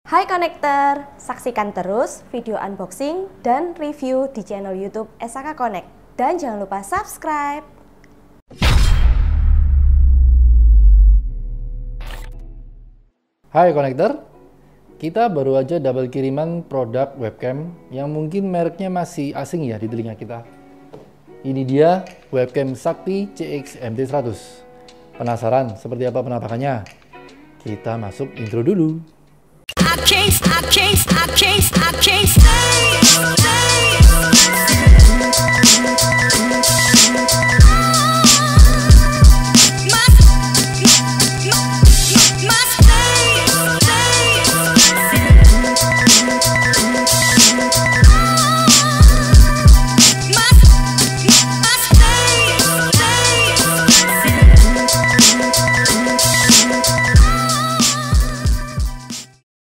Hai Konektor, saksikan terus video unboxing dan review di channel YouTube SAK Connect. Dan jangan lupa subscribe. Hai Konektor, kita baru aja dapat kiriman produk webcam yang mungkin mereknya masih asing ya di telinga kita. Ini dia webcam Sakti CX MT100. Penasaran seperti apa penampakannya? Kita masuk intro dulu.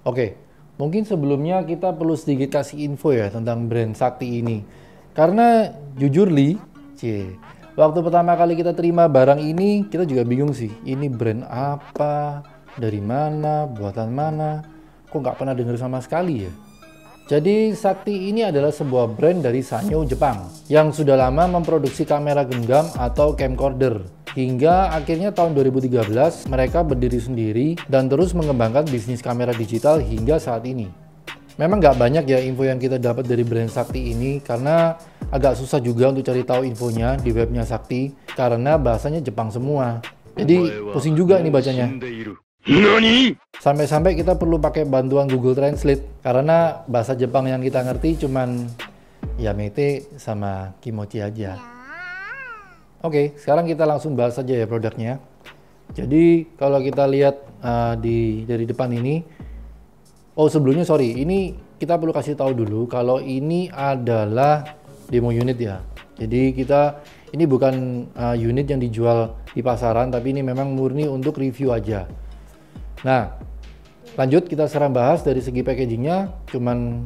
Oke, mungkin sebelumnya kita perlu sedikit kasih info ya tentang brand Sakti ini. Karena jujur waktu pertama kali kita terima barang ini, kita juga bingung sih. Ini brand apa, dari mana, buatan mana, kok nggak pernah dengar sama sekali ya. Jadi Sakti ini adalah sebuah brand dari Sanyo, Jepang yang sudah lama memproduksi kamera genggam atau camcorder. Hingga akhirnya tahun 2013 mereka berdiri sendiri dan terus mengembangkan bisnis kamera digital hingga saat ini. Memang nggak banyak ya info yang kita dapat dari brand Sakti ini karena agak susah juga untuk cari tahu infonya di webnya Sakti karena bahasanya Jepang semua. Jadi pusing juga ini bacanya. Sampai-sampai kita perlu pakai bantuan Google Translate karena bahasa Jepang yang kita ngerti cuman Yamete sama Kimochi aja. Oke, sekarang kita langsung bahas saja ya produknya. Jadi kalau kita lihat dari depan ini, sebelumnya ini kita perlu kasih tahu dulu kalau ini adalah demo unit ya. Jadi ini bukan unit yang dijual di pasaran, tapi ini memang murni untuk review aja. Nah, lanjut kita sekarang bahas dari segi packagingnya, cuman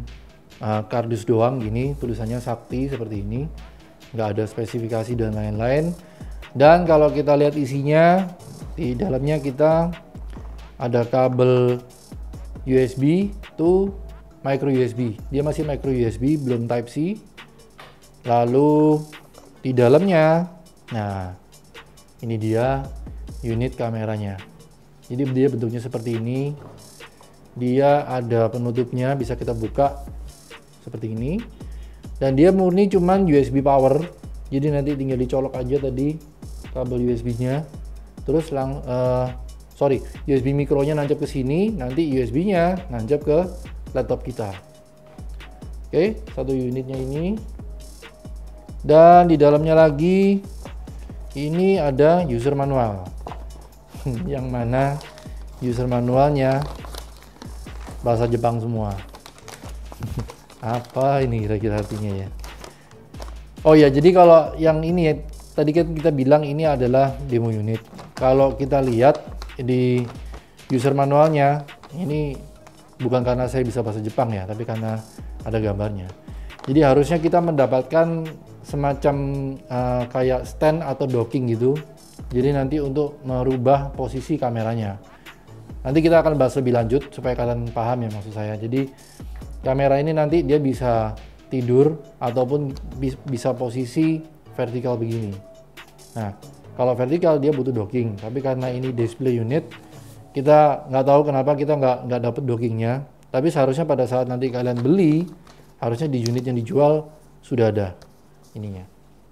kardus doang gini, tulisannya Sakti seperti ini. Nggak ada spesifikasi dan lain-lain. Dan kalau kita lihat isinya, di dalamnya kita ada kabel USB to micro USB. Dia masih micro USB, belum Type C. Lalu di dalamnya, nah ini dia unit kameranya. Jadi dia bentuknya seperti ini. Dia ada penutupnya, bisa kita buka seperti ini. Dan dia murni cuman USB power, jadi nanti tinggal dicolok aja tadi kabel USB-nya. Terus USB mikronya nancap ke sini, nanti USB-nya nancap ke laptop kita. Oke, satu unitnya ini. Dan di dalamnya lagi ini ada user manual. Yang mana user manualnya bahasa Jepang semua. Apa ini kira-kira artinya ya? Oh ya, jadi kalau yang ini ya, tadi kan kita bilang ini adalah demo unit. Kalau kita lihat di user manualnya, ini bukan karena saya bisa bahasa Jepang ya, tapi karena ada gambarnya. Jadi harusnya kita mendapatkan semacam kayak stand atau docking gitu. Jadi nanti untuk merubah posisi kameranya. Nanti kita akan bahas lebih lanjut supaya kalian paham ya maksud saya. Jadi kamera ini nanti dia bisa tidur ataupun bisa posisi vertikal begini. Nah, kalau vertikal dia butuh docking, tapi karena ini display unit, kita nggak tahu kenapa kita nggak dapet dockingnya. Tapi seharusnya pada saat nanti kalian beli, harusnya di unit yang dijual sudah ada ininya.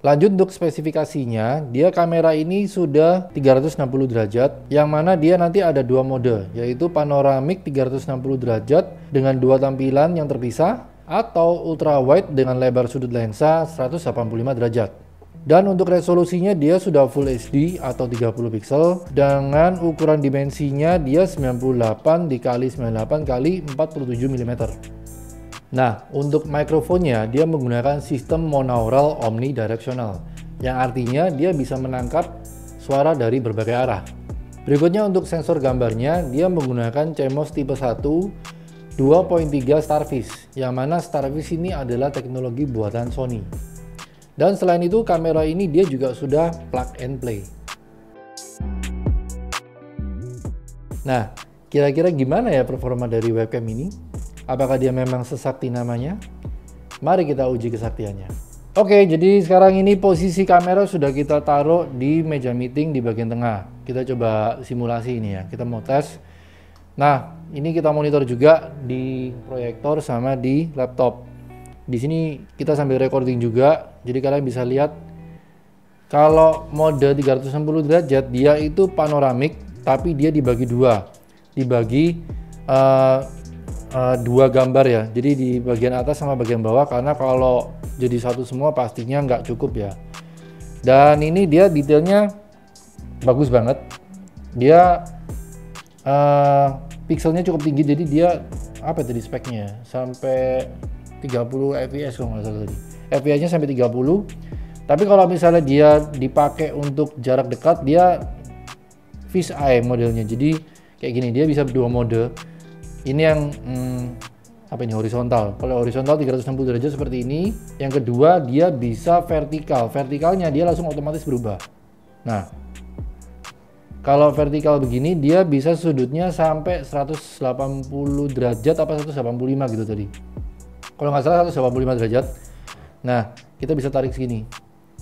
Lanjut untuk spesifikasinya, dia kamera ini sudah 360 derajat, yang mana dia nanti ada dua mode, yaitu panoramik 360 derajat dengan dua tampilan yang terpisah, atau ultra wide dengan lebar sudut lensa 185 derajat. Dan untuk resolusinya dia sudah Full HD atau 30 pixel, dengan ukuran dimensinya dia 98 x 98 x 47 mm. Nah, untuk mikrofonnya dia menggunakan sistem monaural omnidirectional, yang artinya dia bisa menangkap suara dari berbagai arah. Berikutnya untuk sensor gambarnya, dia menggunakan CMOS tipe 1 2.3 Starfish, yang mana Starfish ini adalah teknologi buatan Sony. Dan selain itu kamera ini dia juga sudah plug and play. Nah, Kira-kira gimana ya performa dari webcam ini? Apakah dia memang sesakti namanya? Mari kita uji kesaktiannya. Oke, jadi sekarang ini posisi kamera sudah kita taruh di meja meeting di bagian tengah. Kita coba simulasi ini ya, kita mau tes. Nah, ini kita monitor juga di proyektor sama di laptop. Di sini kita sambil recording juga, jadi kalian bisa lihat kalau mode 360 derajat dia itu panoramik, tapi dia dibagi dua, dibagi dua gambar ya. Jadi di bagian atas sama bagian bawah, karena kalau jadi satu semua pastinya nggak cukup ya. Dan ini dia detailnya bagus banget. Dia pixelnya cukup tinggi, jadi dia apa tadi speknya sampai 30 fps kalau nggak salah tadi. FPS-nya sampai 30. Tapi kalau misalnya dia dipakai untuk jarak dekat, dia fisheye modelnya. Jadi kayak gini, dia bisa dua mode. Ini yang apa ini, horizontal. Kalau horizontal 360 derajat seperti ini. Yang kedua dia bisa vertikal. Vertikalnya dia langsung otomatis berubah. Nah, kalau vertikal begini dia bisa sudutnya sampai 180 derajat apa 185 gitu tadi. Kalau nggak salah 185 derajat. Nah, kita bisa tarik segini.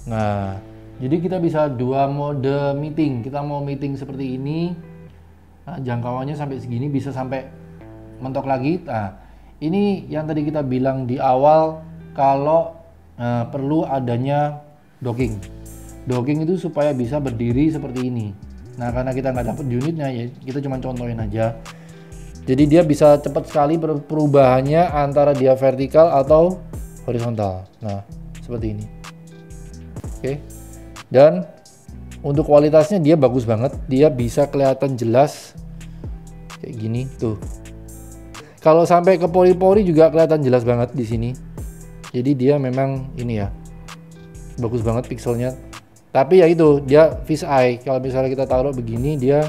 Nah, jadi kita bisa dua mode meeting. Kita mau meeting seperti ini. Nah, jangkauannya sampai segini, bisa sampai mentok lagi. Nah, ini yang tadi kita bilang di awal kalau perlu adanya docking. Docking itu supaya bisa berdiri seperti ini. Nah, karena kita nggak dapat unitnya ya, kita cuma contohin aja. Jadi dia bisa cepat sekali perubahannya antara dia vertikal atau horizontal. Nah, seperti ini. Oke. Dan untuk kualitasnya dia bagus banget. Dia bisa kelihatan jelas kayak gini tuh. Kalau sampai ke pori-pori juga kelihatan jelas banget di sini. Jadi dia memang ini ya, bagus banget pixelnya. Tapi ya itu, dia fisheye. Kalau misalnya kita taruh begini, dia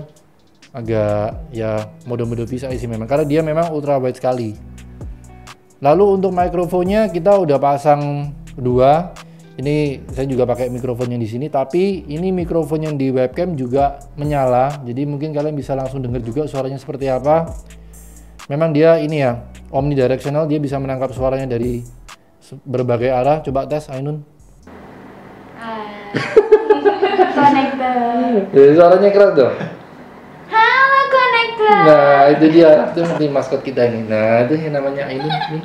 agak ya mode-mode fisheye sih memang. Karena dia memang ultra wide sekali. Lalu untuk mikrofonnya kita udah pasang dua. Ini saya juga pakai mikrofon yang di sini. Tapi ini mikrofon yang di webcam juga menyala. Jadi mungkin kalian bisa langsung dengar juga suaranya seperti apa. Memang dia ini ya, omnidirectional, dia bisa menangkap suaranya dari berbagai arah. Coba tes, Ainun. Connector. Suaranya keras dong. Halo connector. Nah, itu dia, itu nanti maskot kita ini. Nah, itu yang namanya Ainun. Nih.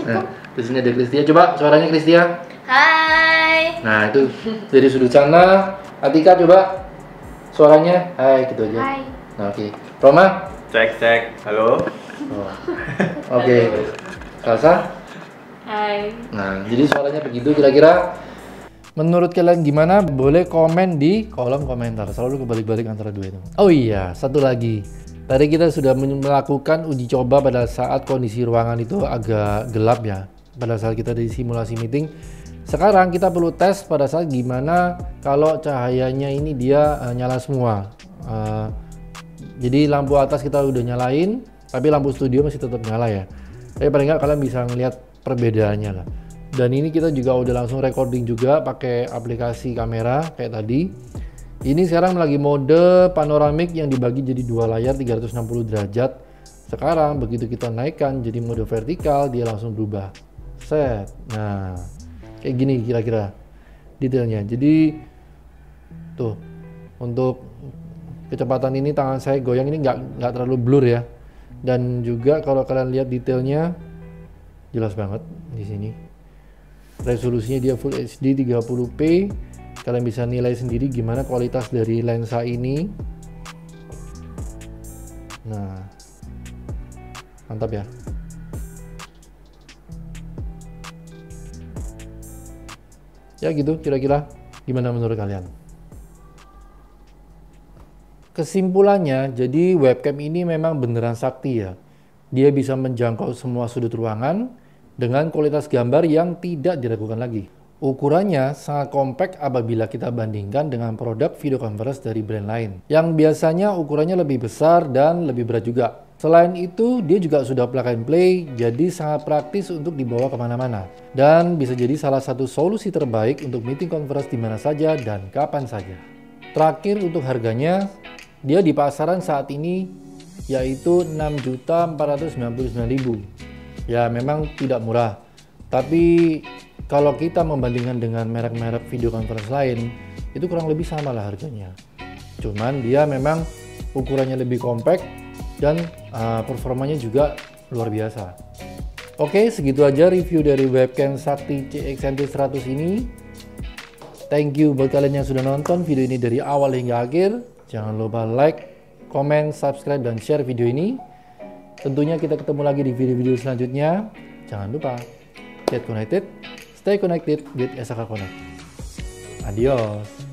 Nah, di sini ada Kristia. Coba suaranya Kristia. Hai. Nah, itu dari sudut sana. Atika coba suaranya. Hai, gitu aja. Hai. Nah, oke. Roma. Cek, halo. Oh. Oke. Salsa. Hai. Nah, jadi suaranya begitu kira-kira. Menurut kalian gimana? Boleh komen di kolom komentar. Selalu kebalik-balik antara dua itu. Oh iya, satu lagi. Tadi kita sudah melakukan uji coba pada saat kondisi ruangan itu agak gelap ya. Pada saat kita di simulasi meeting. Sekarang kita perlu tes pada saat gimana kalau cahayanya ini dia nyala semua. Jadi lampu atas kita udah nyalain, tapi lampu studio masih tetap nyala ya. Tapi paling nggak kalian bisa ngeliat perbedaannya lah. Dan ini kita juga udah langsung recording juga pakai aplikasi kamera kayak tadi. Ini sekarang lagi mode panoramik yang dibagi jadi dua layar 360 derajat. Sekarang begitu kita naikkan jadi mode vertikal, dia langsung berubah. Set. Nah, kayak gini kira-kira detailnya. Jadi tuh untuk kecepatan ini tangan saya goyang ini nggak terlalu blur ya. Dan juga kalau kalian lihat detailnya jelas banget di sini. Resolusinya dia Full HD 30p. Kalian bisa nilai sendiri gimana kualitas dari lensa ini. Nah, mantap ya. Ya gitu kira-kira. Gimana menurut kalian? Kesimpulannya, jadi webcam ini memang beneran sakti ya. Dia bisa menjangkau semua sudut ruangan dengan kualitas gambar yang tidak diragukan lagi. Ukurannya sangat kompak apabila kita bandingkan dengan produk video conference dari brand lain, yang biasanya ukurannya lebih besar dan lebih berat juga. Selain itu, dia juga sudah plug and play, jadi sangat praktis untuk dibawa kemana-mana. Dan bisa jadi salah satu solusi terbaik untuk meeting conference di mana saja dan kapan saja. Terakhir untuk harganya, dia di pasaran saat ini yaitu 6.499.000. Ya memang tidak murah, tapi kalau kita membandingkan dengan merek-merek video conference lain, itu kurang lebih sama lah harganya. Cuman dia memang ukurannya lebih compact dan performanya juga luar biasa. Oke, segitu aja review dari webcam Sakti CX-100 ini. Thank you buat kalian yang sudah nonton video ini dari awal hingga akhir. Jangan lupa like, comment, subscribe, dan share video ini. Tentunya kita ketemu lagi di video-video selanjutnya. Jangan lupa, get connected, stay connected with SAK Connect. Adios.